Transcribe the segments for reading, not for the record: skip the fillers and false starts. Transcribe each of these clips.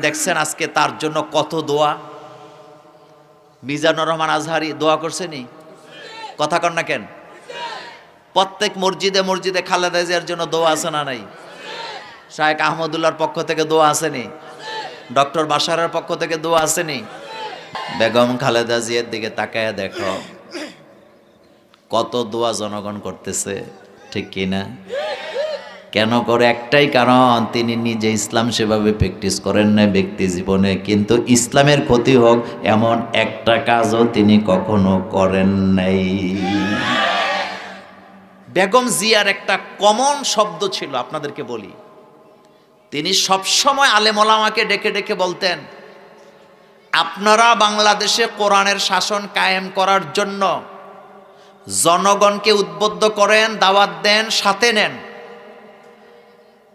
দেখছেন আজকে তার জন্য কত দোয়া। মিজানুর রহমান আজহারি দোয়া করছেনি? কথা কন না কেন? প্রত্যেক মসজিদে মসজিদে খালেদা জিয়ার জন্য দোয়া আছে না নাই? শায়েখ আহমদুল্লাহর পক্ষ থেকে দোয়া আসেনি? ডক্টর বাশারের পক্ষ থেকে দোয়া আসেনি? বেগম খালেদা জিয়ার দিকে তাকায় দেখো কত দোয়া জনগণ করতেছে, ঠিক কিনা? কেন করে? একটাই কারণ, তিনি নিজে ইসলাম সেভাবে প্র্যাকটিস করেন না ব্যক্তি জীবনে, কিন্তু ইসলামের ক্ষতি হোক এমন একটা কাজও তিনি কখনো করেন নাই। বেগম জিয়ার একটা কমন শব্দ ছিল, আপনাদেরকে বলি। তিনি সবসময় আলেম ওলামাকে ডেকে ডেকে বলতেন, আপনারা বাংলাদেশে কোরআনের শাসন কায়েম করার জন্য জনগণকে উদ্বুদ্ধ করেন, দাওয়াত দেন, সাথে নেন।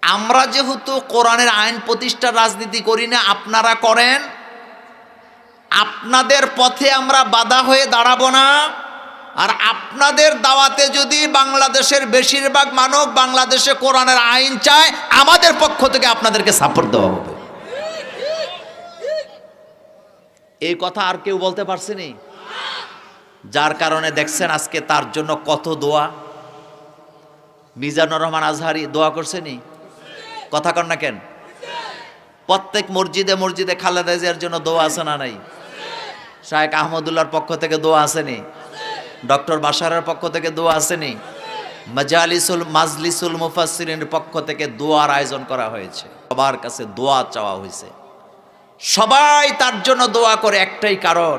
আমরা যেহেতু কোরআনের আইন প্রতিষ্ঠার রাজনীতি করি না, আপনারা করেন, আপনাদের পথে আমরা বাধা হয়ে দাঁড়াবো না। আর আপনাদের দাওয়াতে যদি বাংলাদেশের বেশিরভাগ মানুষ বাংলাদেশে কোরআনের আইন চায়, আমাদের পক্ষ থেকে আপনাদেরকে সাপোর্ট দেওয়া হবে। এই কথা আর কেউ বলতে পারছেনি? যার কারণে দেখছেন আজকে তার জন্য কত দোয়া। মিজানুর রহমান আজহারি দোয়া করছেনি? কথা কন না কেন? প্রত্যেক মসজিদে মসজিদে খালেদা জিয়ার জন্য দোয়া আছে না নাই? শায়েখ আহমদুল্লাহর পক্ষ থেকে দোয়া আসেনি? ডক্টর বাশারের পক্ষ থেকে দোয়া আসেনি? মাজলিসুল মুফাসসিরিনের পক্ষ থেকে দোয়ার আয়োজন করা হয়েছে, সবার কাছে দোয়া চাওয়া হয়েছে। সবাই তার জন্য দোয়া করে একটাই কারণ,